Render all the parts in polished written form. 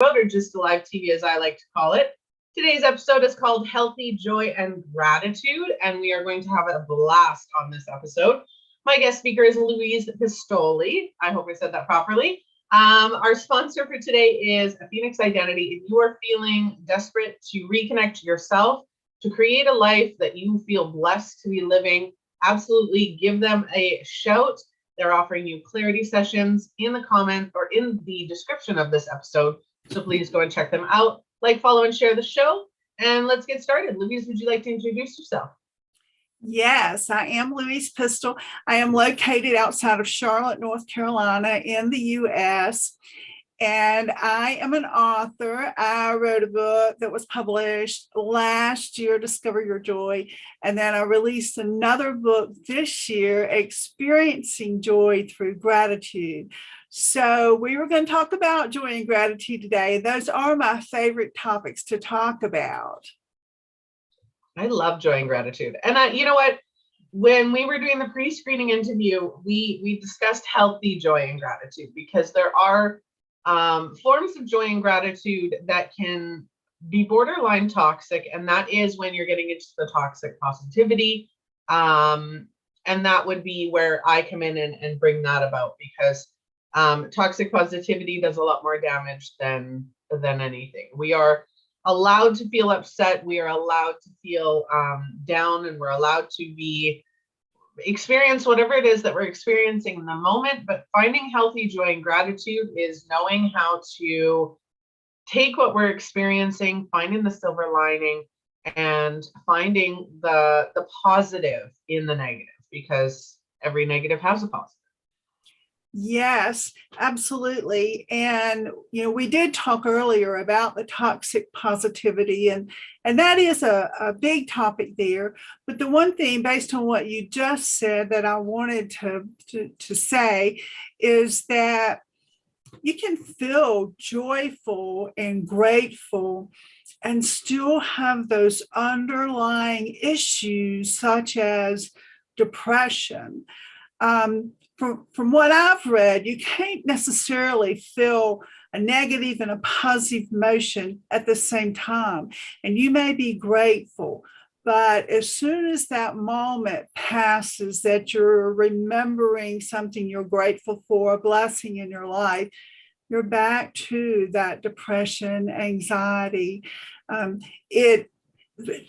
or just live TV as I like to call it. Today's episode is called Healthy Joy and Gratitude, and we are going to have a blast on this episode. My guest speaker is Louise Pistole. I hope I said that properly. Our sponsor for today is a Phoenix Identity. If you are feeling desperate to reconnect yourself, to create a life that you feel blessed to be living, absolutely give them a shout. They're offering you clarity sessions in the comment or in the description of this episode. So please go and check them out. Like, follow, and share the show. And let's get started. Louise, would you like to introduce yourself? Yes, I am Louise Pistole. I am located outside of Charlotte, North Carolina in the U.S. And I am an author. I wrote a book that was published last year, Discover Your Joy. And then I released another book this year, Experiencing Joy Through Gratitude. So we were going to talk about joy and gratitude today. Those are my favorite topics to talk about. I love joy and gratitude. And you know what? When we were doing the pre-screening interview, we discussed healthy joy and gratitude because there are forms of joy and gratitude that can be borderline toxic. And that is when you're getting into the toxic positivity. And that would be where I come in and bring that about, because toxic positivity does a lot more damage than anything. We are allowed to feel upset. We are allowed to feel down, and we're allowed to experience whatever it is that we're experiencing in the moment. But finding healthy joy and gratitude is knowing how to take what we're experiencing, finding the silver lining, and finding the positive in the negative, because every negative has a positive. Yes, absolutely. And, we did talk earlier about the toxic positivity, and that is a big topic there. But the one thing, based on what you just said, that I wanted to say is that you can feel joyful and grateful and still have those underlying issues such as depression. From what I've read, you can't necessarily feel a negative and a positive emotion at the same time. And you may be grateful, but as soon as that moment passes, that you're remembering something you're grateful for, a blessing in your life, you're back to that depression, anxiety.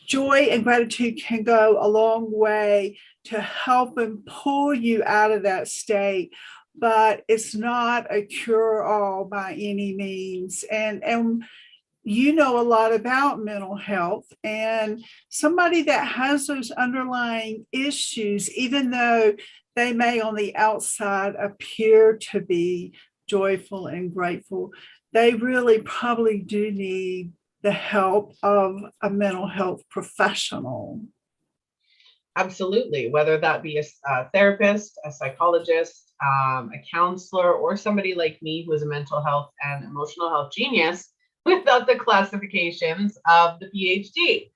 Joy and gratitude can go a long way to help and pull you out of that state, but it's not a cure-all by any means. And you know a lot about mental health, and somebody that has those underlying issues, even though they may on the outside appear to be joyful and grateful, they really probably do need the help of a mental health professional. Absolutely, whether that be a therapist, a psychologist, a counselor, or somebody like me who is a mental health and emotional health genius without the classifications of the PhD.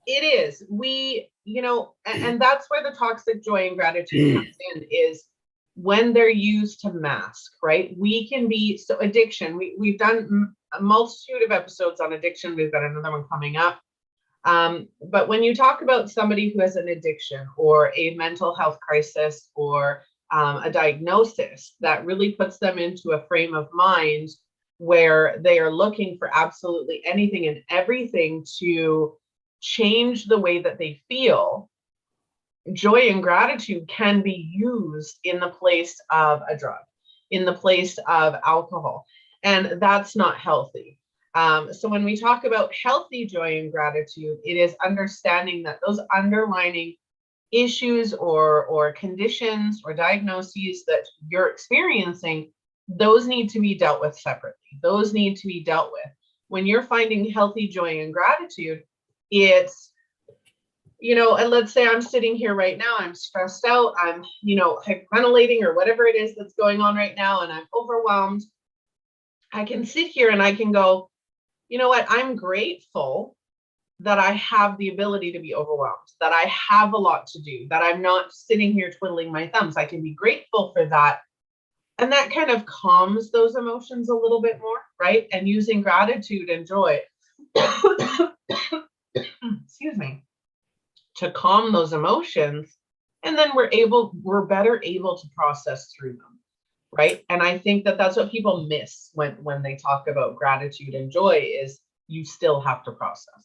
It is, and that's where the toxic joy and gratitude comes in, is when they're used to mask, right? We can be, so addiction, we've done a multitude of episodes on addiction. We've got another one coming up. But when you talk about somebody who has an addiction or a mental health crisis or a diagnosis, that really puts them into a frame of mind where they are looking for absolutely anything and everything to change the way that they feel. Joy and gratitude can be used in the place of a drug, in the place of alcohol, and that's not healthy. So when we talk about healthy joy and gratitude, it is understanding that those underlying issues or conditions or diagnoses that you're experiencing, those need to be dealt with separately. Those need to be dealt with. When you're finding healthy joy and gratitude, it's, and let's say I'm sitting here right now, I'm stressed out, I'm, hyperventilating or whatever it is that's going on right now, and I'm overwhelmed. I can sit here and I can go, you know what, I'm grateful that I have the ability to be overwhelmed, that I have a lot to do, that I'm not sitting here twiddling my thumbs. I can be grateful for that. And that kind of calms those emotions a little bit more, right? And using gratitude and joy, excuse me, to calm those emotions. And then we're better able to process through them, right? And I think that that's what people miss when they talk about gratitude and joy, is you still have to process.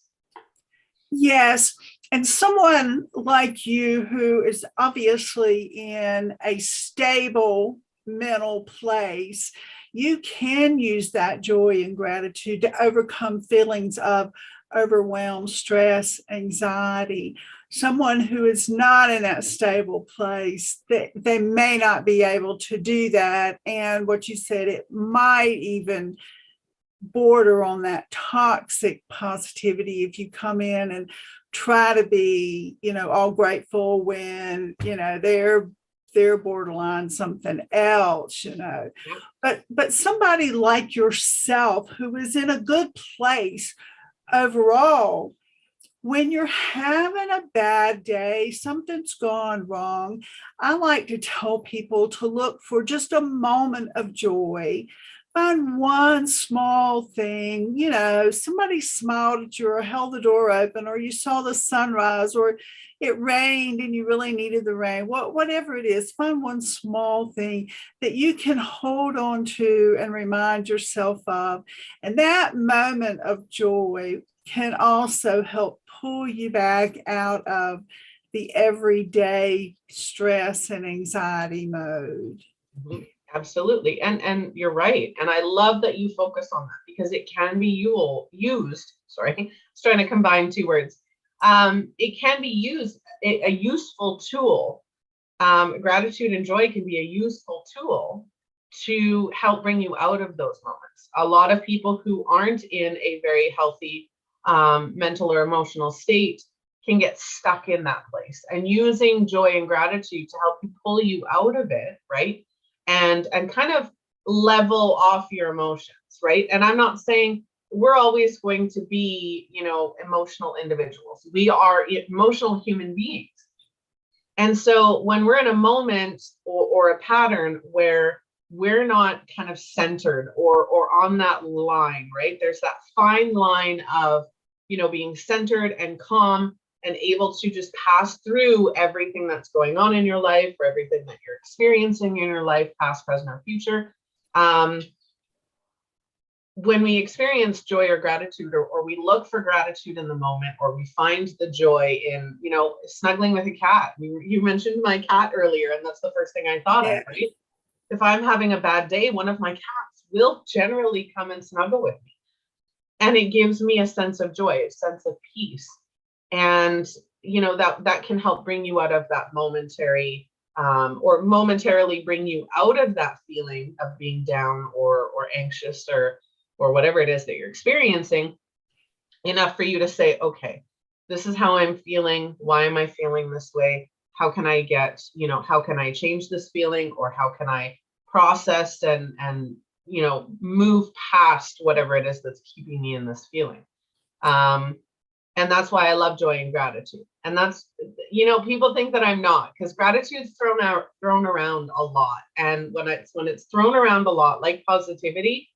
Yes. And someone like you who is obviously in a stable mental place, you can use that joy and gratitude to overcome feelings of overwhelm, stress, anxiety. Someone who is not in that stable place, they may not be able to do that. And what you said, it might even border on that toxic positivity if you come in and try to be, all grateful when, they're borderline something else. But somebody like yourself who is in a good place overall, when you're having a bad day, something's gone wrong, I like to tell people to look for just a moment of joy. Find one small thing, somebody smiled at you or held the door open, or you saw the sunrise, or it rained and you really needed the rain. Whatever it is, find one small thing that you can hold on to and remind yourself of. And that moment of joy can also help pull you back out of the everyday stress and anxiety mode. Mm-hmm. Absolutely. And you're right. And I love that you focus on that, because it can be used. Sorry, I was trying to combine two words. It can be used, a useful tool. Gratitude and joy can be a useful tool to help bring you out of those moments. A lot of people who aren't in a very healthy mental or emotional state can get stuck in that place, and using joy and gratitude to help you pull you out of it, right? And kind of level off your emotions, right? And I'm not saying we're always going to be, emotional individuals. We are emotional human beings. And so when we're in a moment or a pattern where we're not kind of centered or on that line, right? There's that fine line of, being centered and calm and able to just pass through everything that's going on in your life, or everything that you're experiencing in your life, past, present, or future. When we experience joy or gratitude, or we look for gratitude in the moment, or we find the joy in, snuggling with a cat. You mentioned my cat earlier, and that's the first thing I thought of, right? If I'm having a bad day, one of my cats will generally come and snuggle with me. And it gives me a sense of joy, a sense of peace. And, that can help bring you out of that momentary, or momentarily bring you out of that feeling of being down or anxious or whatever it is that you're experiencing, enough for you to say, okay, this is how I'm feeling. Why am I feeling this way? How can I how can I change this feeling, or how can I process and move past whatever it is that's keeping me in this feeling? And that's why I love joy and gratitude. And that's, people think that I'm not, because gratitude's thrown around a lot. And when it's thrown around a lot, like positivity,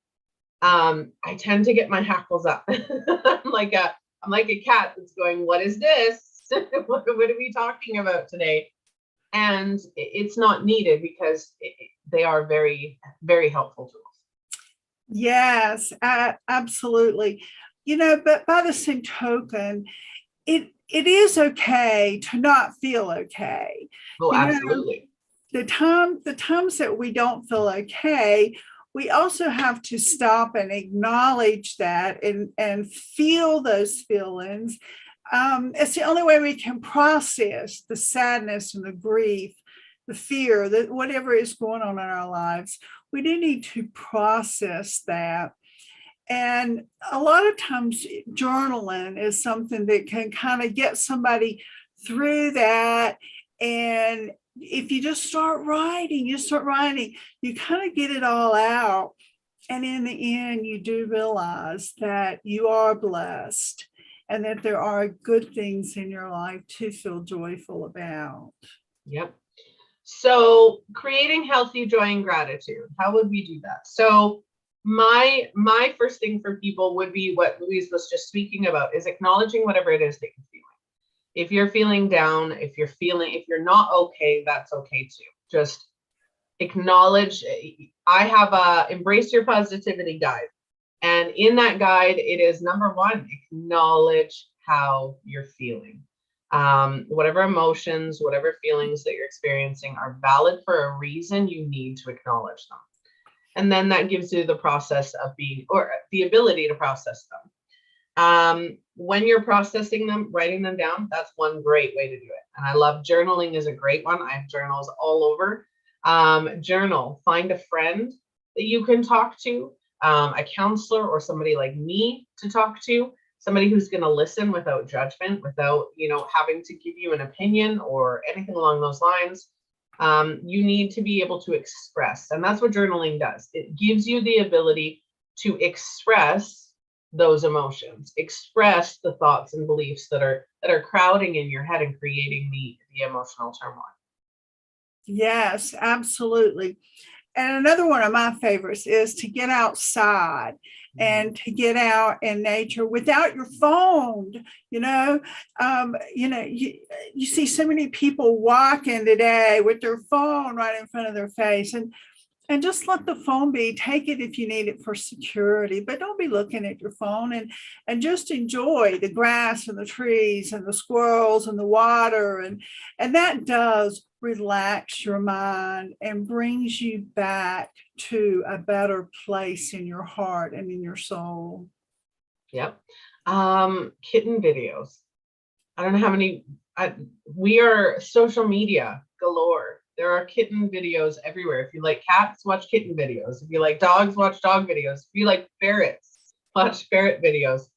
I tend to get my hackles up. I'm like a cat that's going, what is this? What are we talking about today? And it's not needed, because they are very, very helpful tools. Yes, absolutely. But by the same token, it is okay to not feel okay. Oh, absolutely. The times that we don't feel okay, we also have to stop and acknowledge that and feel those feelings. It's the only way we can process the sadness and the grief, the fear, that whatever is going on in our lives. We do need to process that. And a lot of times journaling is something that can kind of get somebody through that. And if you just start writing, you kind of get it all out. And in the end, you do realize that you are blessed and that there are good things in your life to feel joyful about. Yep. So creating healthy joy and gratitude, how would we do that? So my first thing for people would be what Louise was just speaking about, is acknowledging whatever it is that you're feeling. If you're feeling down, if you're not okay, that's okay too. Just acknowledge. I have a Embrace Your Positivity guide. And in that guide, it is number one, acknowledge how you're feeling. Whatever emotions, whatever feelings that you're experiencing are valid for a reason. You need to acknowledge them. And then that gives you the process of or the ability to process them. When you're processing them, writing them down, that's one great way to do it. And I love journaling is a great one. I have journals all over. Journal, find a friend that you can talk to, a counselor or somebody like me to talk to, somebody who's going to listen without judgment, without, having to give you an opinion or anything along those lines. You need to be able to express, and that's what journaling does. It gives you the ability to express those emotions, express the thoughts and beliefs that are crowding in your head and creating the emotional turmoil. Yes, absolutely. And another one of my favorites is to get outside and to get out in nature without your phone. You see so many people walking today with their phone right in front of their face, and just let the phone be. Take it if you need it for security, but don't be looking at your phone, and just enjoy the grass and the trees and the squirrels and the water. And that does relax your mind and brings you back to a better place in your heart and in your soul. Yep. Kitten videos. I don't know how many, we are social media galore. There are kitten videos everywhere. If you like cats, watch kitten videos. If you like dogs, watch dog videos. If you like ferrets, watch ferret videos.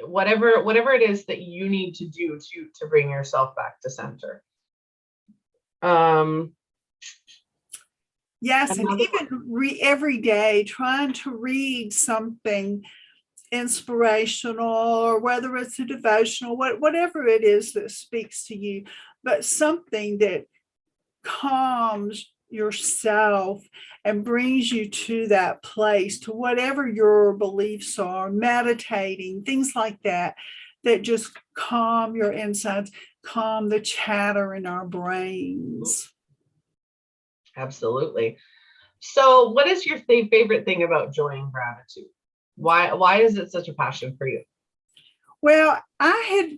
Whatever it is that you need to do to bring yourself back to center. Yes, and even every day trying to read something inspirational, or whether it's a devotional, whatever it is that speaks to you, but something that calms yourself and brings you to that place, to whatever your beliefs are, meditating, things like that, that just calm your insides, calm the chatter in our brains. Absolutely. So what is your favorite thing about joy and gratitude? Why is it such a passion for you? Well, I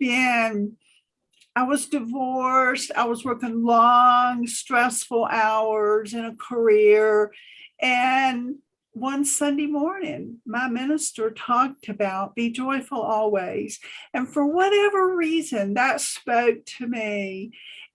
was divorced. I was working long, stressful hours in a career. And one Sunday morning, my minister talked about be joyful always. And for whatever reason, that spoke to me.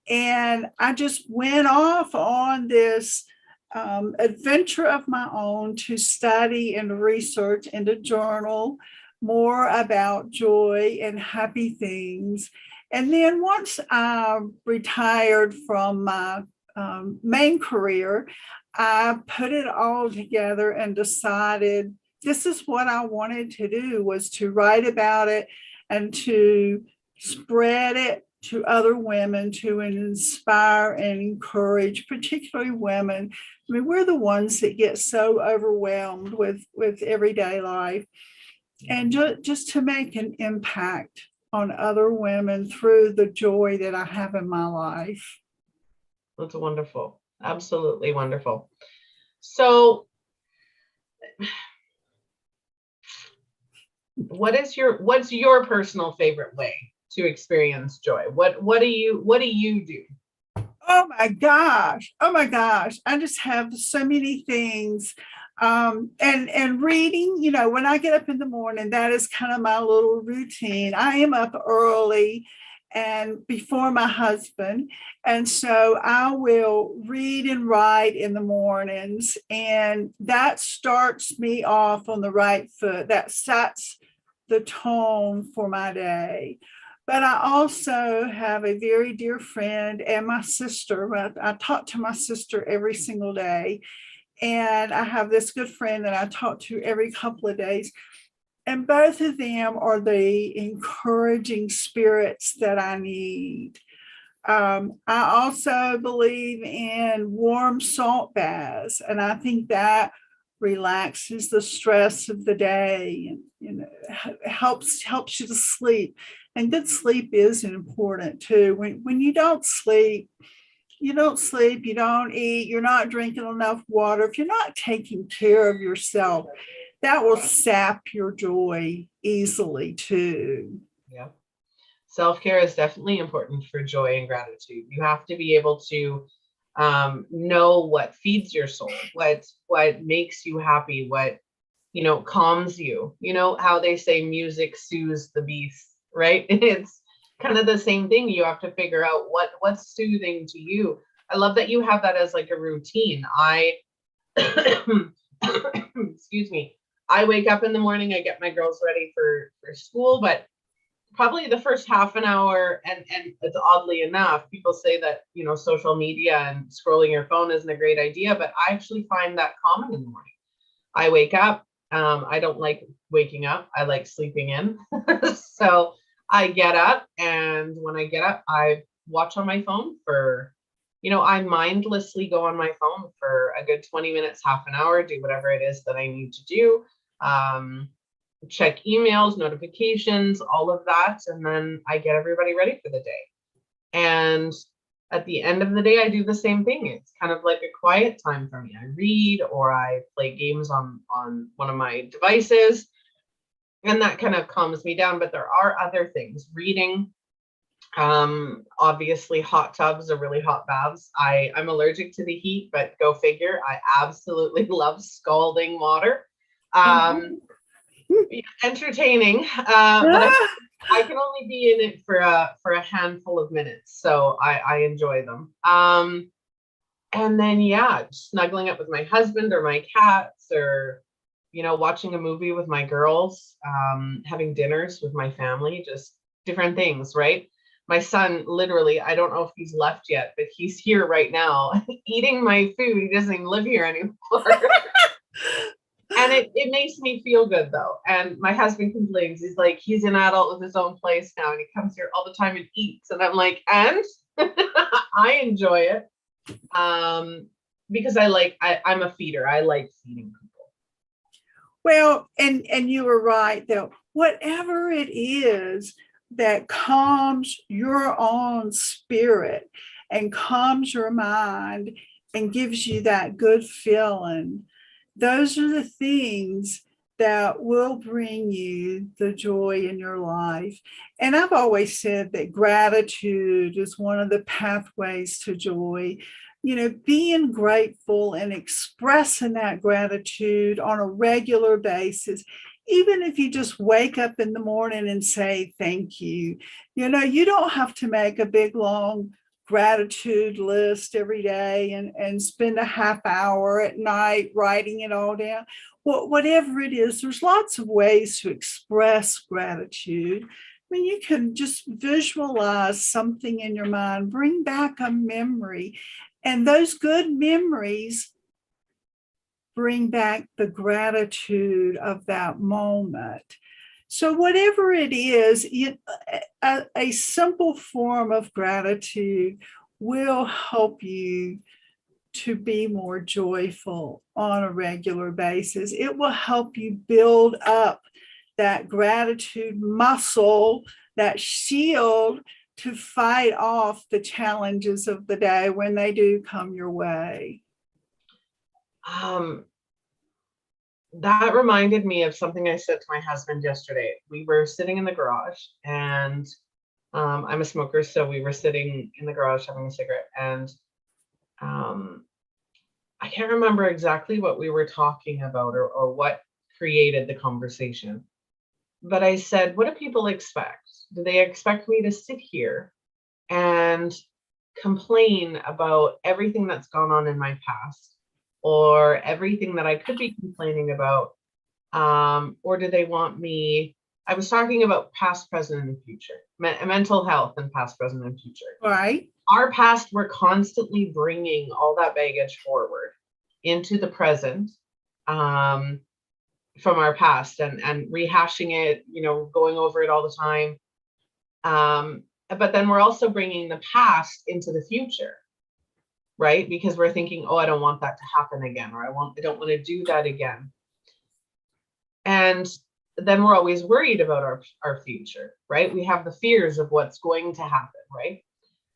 And I just went off on this adventure of my own to study and research and to journal more about joy and happy things. And then once I retired from my main career, I put it all together and decided this is what I wanted to do, was to write about it and to spread it to other women, to inspire and encourage, particularly women. I mean, we're the ones that get so overwhelmed with everyday life. And just to make an impact on other women through the joy that I have in my life. That's wonderful. Absolutely wonderful. So what's your personal favorite way to experience joy? What do you do? Oh my gosh. I just have so many things. And reading, when I get up in the morning, that is kind of my little routine. I am up early and before my husband. And so I will read and write in the mornings, and that starts me off on the right foot. That sets the tone for my day. But I also have a very dear friend and my sister. I talk to my sister every single day. And I have this good friend that I talk to every couple of days. And both of them are the encouraging spirits that I need. I also believe in warm salt baths, and I think that relaxes the stress of the day and helps you to sleep. And good sleep is important too. When you don't sleep, you don't sleep, you don't eat, you're not drinking enough water. If you're not taking care of yourself, that will sap your joy easily too. Yeah. Self-care is definitely important for joy and gratitude. You have to be able to know what feeds your soul, what makes you happy, what, calms you. You know how they say music soothes the beast, right? It's kind of the same thing. You have to figure out what's soothing to you. I love that you have that as like a routine. Excuse me. I wake up in the morning, I get my girls ready for school, but probably the first half an hour, and it's oddly enough, people say that, social media and scrolling your phone isn't a great idea, but I actually find that common in the morning. I wake up. I don't like waking up. I like sleeping in. So I get up, and when I get up, I watch on my phone for, I mindlessly go on my phone for a good 20 minutes, half an hour, do whatever it is that I need to do. Check emails, notifications, all of that. And then I get everybody ready for the day. And at the end of the day, I do the same thing. It's kind of like a quiet time for me. I read or I play games on one of my devices, and that kind of calms me down. But there are other things. Reading, obviously hot tubs or really hot baths. I'm allergic to the heat, but go figure. I absolutely love scalding water. Entertaining, but I can only be in it for a handful of minutes, so I enjoy them. And then snuggling up with my husband or my cats, or watching a movie with my girls, having dinners with my family, just different things, right? My son, literally, I don't know if he's left yet, but he's here right now eating my food. He doesn't even live here anymore. And it makes me feel good though. And my husband complains. He's like, he's an adult with his own place now, and he comes here all the time and eats. And I'm like, and I enjoy it. Because I'm a feeder. I like feeding people. Well, and you were right though. Whatever it is that calms your own spirit and calms your mind and gives you that good feeling, those are the things that will bring you the joy in your life. And I've always said that gratitude is one of the pathways to joy. Being grateful and expressing that gratitude on a regular basis, even if you just wake up in the morning and say thank you. You don't have to make a big long gratitude list every day and spend a half hour at night writing it all down. Whatever it is, there's lots of ways to express gratitude. I mean, you can just visualize something in your mind, bring back a memory, and those good memories bring back the gratitude of that moment. So whatever it is, a simple form of gratitude will help you to be more joyful on a regular basis. It will help you build up that gratitude muscle, that shield to fight off the challenges of the day when they do come your way. That reminded me of something I said to my husband yesterday. We were sitting in the garage, and I'm a smoker, so we were sitting in the garage having a cigarette, and I can't remember exactly what we were talking about or what created the conversation. But I said, what do people expect? Do they expect me to sit here and complain about everything that's gone on in my past, or everything that I could be complaining about? Or do they want me? I was talking about past, present, and future, mental health and past, present, and future. Right. Our past, we're constantly bringing all that baggage forward into the present, from our past, and rehashing it, going over it all the time. but then we're also bringing the past into the future, right? Because we're thinking, oh, I don't want that to happen again, or I don't want to do that again. And then we're always worried about our future, right? We have the fears of what's going to happen, right?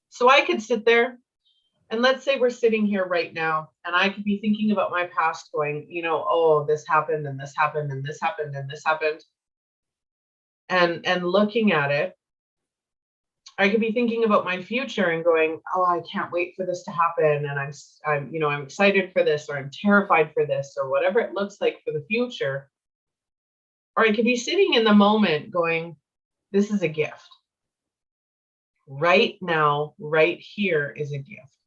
So I could sit there, and let's say we're sitting here right now, and I could be thinking about my past going, oh, this happened, and this happened, and this happened, and this happened. And looking at it, I could be thinking about my future and going, oh, I can't wait for this to happen. And I'm excited for this, or I'm terrified for this, or whatever it looks like for the future. Or I could be sitting in the moment going, this is a gift. Right now, right here is a gift.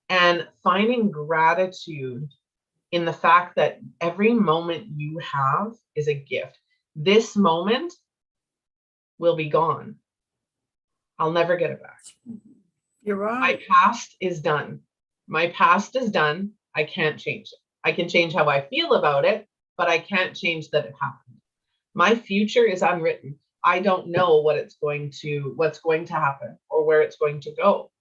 And finding gratitude in the fact that every moment you have is a gift. This moment will be gone. I'll never get it back. You're right. My past is done. My past is done. I can't change it. I can change how I feel about it, but I can't change that it happened. My future is unwritten. I don't know what's going to happen or where it's going to go.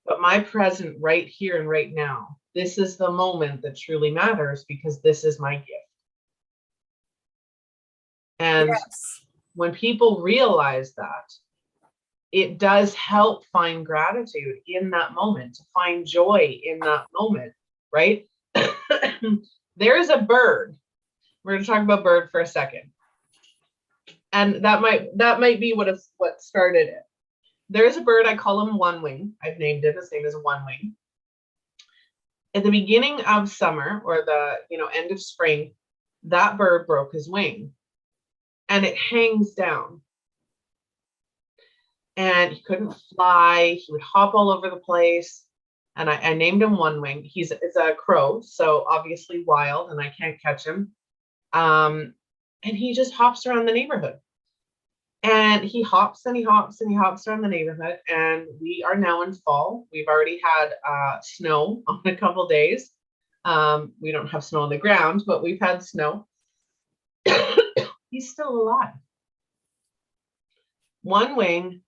But my present right here and right now, this is the moment that truly matters, because this is my gift. And Yes. when people realize that, it does help find gratitude in that moment, to find joy in that moment, right? There's a bird. We're going to talk about bird for a second. And that might be what started it. There's a bird, I call him One Wing. I've named him. His name is One Wing. At the beginning of summer, or the end of spring, that bird broke his wing, and it hangs down. And he couldn't fly. He would hop all over the place. And I named him One Wing. It's a crow, so obviously wild, and I can't catch him. And he just hops around the neighborhood. And he hops and he hops and he hops around the neighborhood. And we are now in fall. We've already had snow on a couple days. We don't have snow on the ground, but we've had snow. He's still alive. One Wing,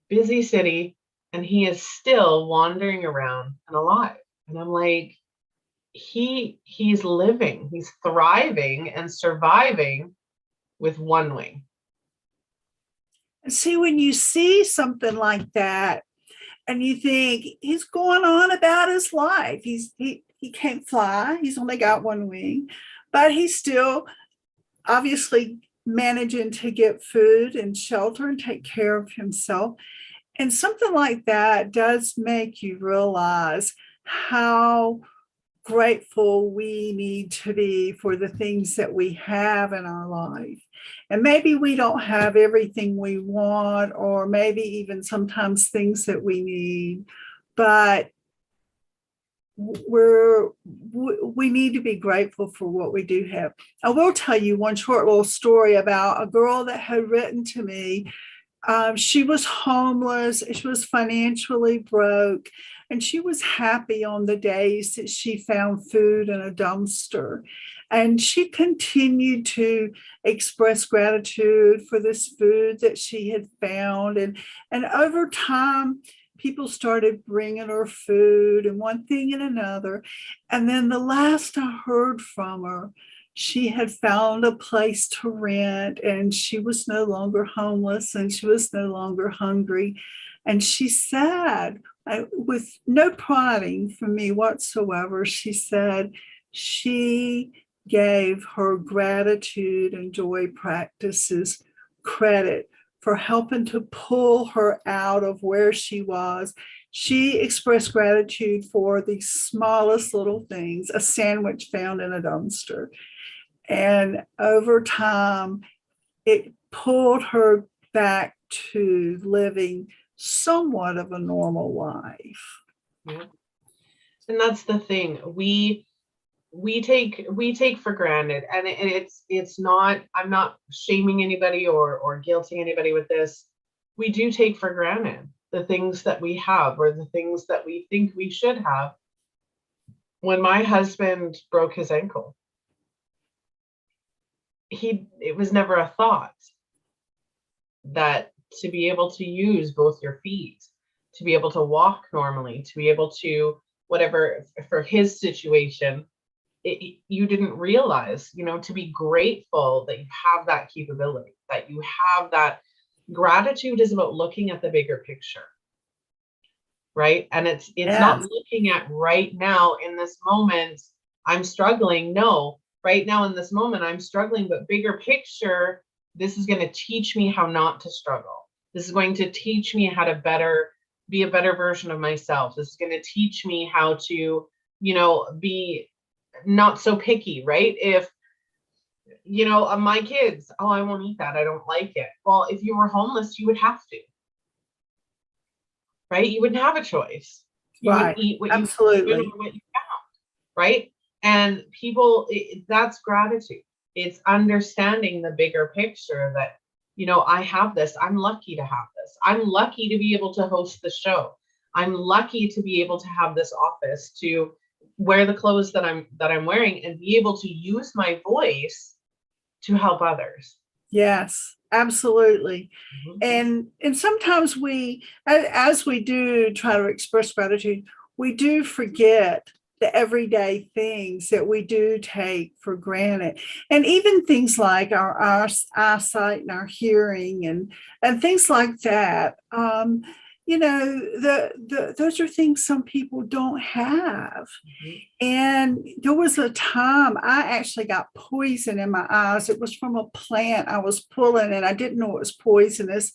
busy city, and he is still wandering around and alive. And I'm like, he's living, he's thriving and surviving with one wing. See, when you see something like that and you think he's going on about his life, he can't fly, he's only got one wing, but he's still obviously managing to get food and shelter and take care of himself. And something like that does make you realize how grateful we need to be for the things that we have in our life. And maybe we don't have everything we want, or maybe even sometimes things that we need, but we need to be grateful for what we do have. I will tell you one short little story about a girl that had written to me. She was homeless, she was financially broke, and she was happy on the days that she found food in a dumpster. And she continued to express gratitude for this food that she had found. And over time, people started bringing her food and one thing and another. And then the last I heard from her, she had found a place to rent, and she was no longer homeless, and she was no longer hungry. And she said, with no prodding from me whatsoever, she said she gave her gratitude and joy practices credit for helping to pull her out of where she was. She expressed gratitude for the smallest little things, a sandwich found in a dumpster. And over time, it pulled her back to living somewhat of a normal life. Yeah. And that's the thing. We take for granted, and it's not, I'm not shaming anybody or guilting anybody with this. We do take for granted the things that we have, or the things that we think we should have. When my husband broke his ankle, it was never a thought that to be able to use both your feet, to be able to walk normally, to be able to whatever for his situation, you didn't realize, to be grateful that you have that capability, that you have that. Gratitude is about looking at the bigger picture, right? And it's not looking at right now in this moment, I'm struggling. No, right now in this moment, I'm struggling, but bigger picture, this is going to teach me how not to struggle. This is going to teach me how to be a better version of myself. This is going to teach me how to, be not so picky, right? If, my kids, oh, I won't eat that, I don't like it. Well, if you were homeless, you would have to, right? You wouldn't have a choice. You would eat what Absolutely. what you found, right? And people, that's gratitude. It's understanding the bigger picture that, I have this. I'm lucky to have this. I'm lucky to be able to host the show. I'm lucky to be able to have this office, to wear the clothes that I'm wearing, and be able to use my voice to help others. Yes, absolutely. And sometimes we, as we do try to express gratitude, we do forget the everyday things that we do take for granted. And even things like our eyesight and our hearing and things like that. Those are things some people don't have. And there was a time I actually got poison in my eyes. It was from a plant I was pulling, and I didn't know it was poisonous.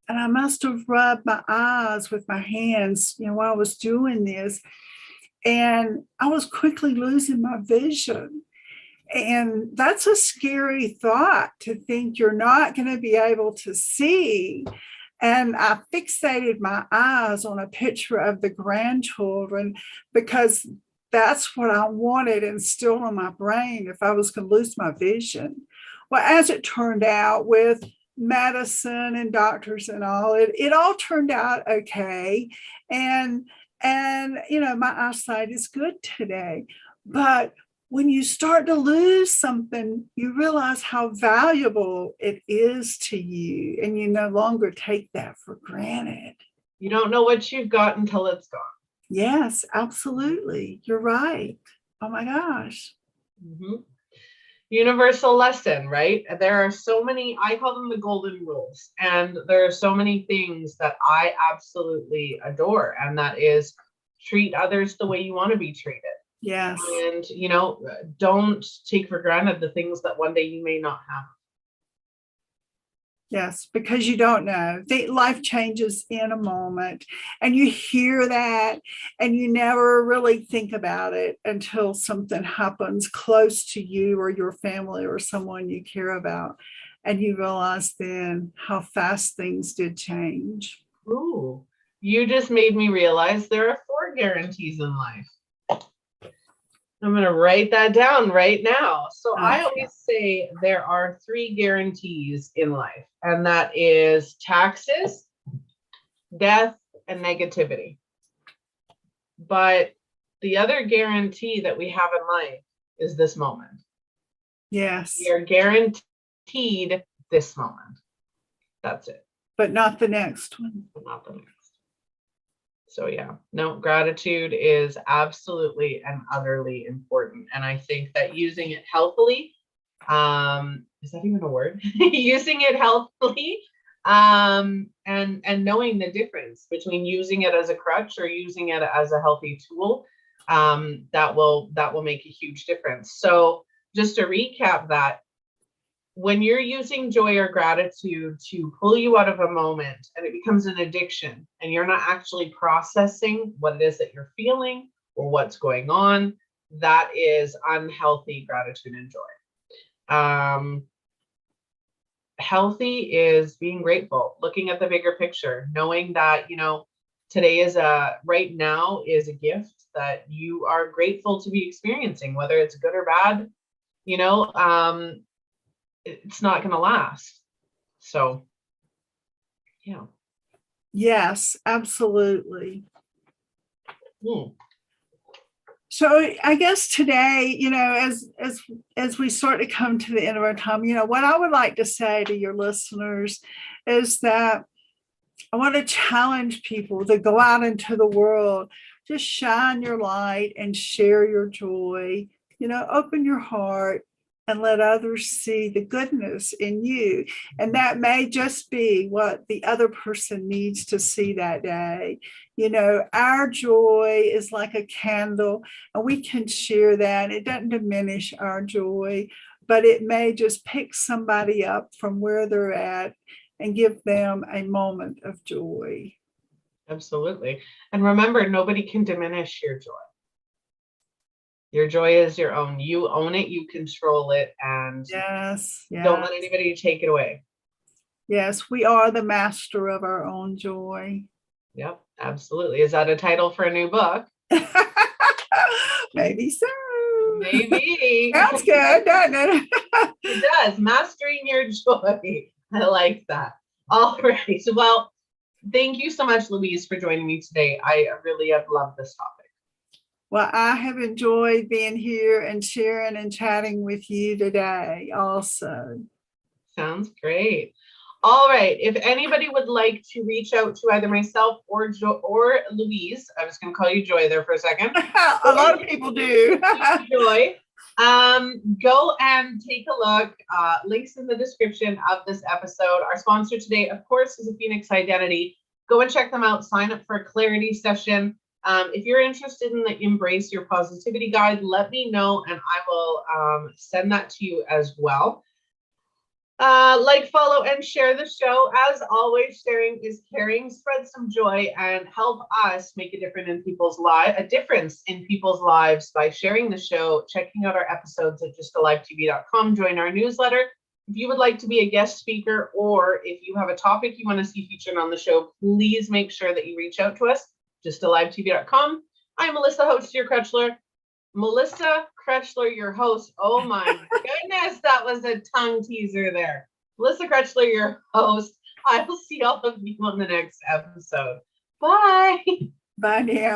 And I must have rubbed my eyes with my hands, while I was doing this. And I was quickly losing my vision. And that's a scary thought, to think you're not going to be able to see. And I fixated my eyes on a picture of the grandchildren, because that's what I wanted instilled in my brain if I was going to lose my vision. Well, as it turned out, with medicine and doctors and all, it all turned out okay. And my eyesight is good today. But when you start to lose something, you realize how valuable it is to you, and you no longer take that for granted. You don't know what you've got until it's gone. Yes, absolutely. You're right. Oh my gosh. Universal lesson, right? There are so many, I call them the golden rules. And there are so many things that I absolutely adore. And that is, treat others the way you want to be treated. Yes. And, don't take for granted the things that one day you may not have. Yes, because you don't know. Life changes in a moment, and you hear that, and you never really think about it until something happens close to you or your family or someone you care about. And you realize then how fast things did change. Ooh, you just made me realize there are 4 guarantees in life. I'm going to write that down right now. So I always say there are 3 guarantees in life, and that is taxes, death, and negativity. But the other guarantee that we have in life is this moment. Yes. We are guaranteed this moment. That's it. But not the next one. But not the next. So yeah, no, gratitude is absolutely and utterly important. And I think that using it healthily, is that even a word? Using it healthily, and knowing the difference between using it as a crutch or using it as a healthy tool, that will make a huge difference. So just to recap that, when you're using joy or gratitude to pull you out of a moment and it becomes an addiction, and you're not actually processing what it is that you're feeling or what's going on, that is unhealthy gratitude and joy. Healthy is being grateful, looking at the bigger picture, knowing that, today is right now is a gift that you are grateful to be experiencing, whether it's good or bad, it's not going to last. So, yeah. Yes, absolutely. So I guess today, as we start to come to the end of our time, what I would like to say to your listeners is that I want to challenge people to go out into the world, just shine your light and share your joy. Open your heart and let others see the goodness in you. And that may just be what the other person needs to see that day. Our joy is like a candle, and we can share that. It doesn't diminish our joy, but it may just pick somebody up from where they're at and give them a moment of joy. Absolutely. And remember, nobody can diminish your joy. Your joy is your own. You own it, you control it, and yes. Don't let anybody take it away. Yes, we are the master of our own joy. Yep, absolutely. Is that a title for a new book? Maybe so. Maybe. Sounds good, doesn't it? It does. Mastering your joy. I like that. All right. Well, thank you so much, Louise, for joining me today. I really have loved this topic. Well, I have enjoyed being here and sharing and chatting with you today also. Sounds great. All right. If anybody would like to reach out to either myself or Louise, I was going to call you Joy there for a second. A lot of people do. Joy. Go and take a look. Links in the description of this episode. Our sponsor today, of course, is a Phoenix Identity. Go and check them out. Sign up for a clarity session. If you're interested in the Embrace Your Positivity guide, let me know and I will send that to you as well. Like, follow, and share the show. As always, sharing is caring. Spread some joy and help us make a difference in people's lives by sharing the show, checking out our episodes at justalivetv.com. Join our newsletter. If you would like to be a guest speaker, or if you have a topic you want to see featured on the show, please make sure that you reach out to us. justalivetv.com. I'm Melissa, host your Krechler. Melissa Krechler, your host. Oh my goodness, that was a tongue teaser there. Melissa Krechler, your host. I will see all of you on the next episode. Bye. Bye now.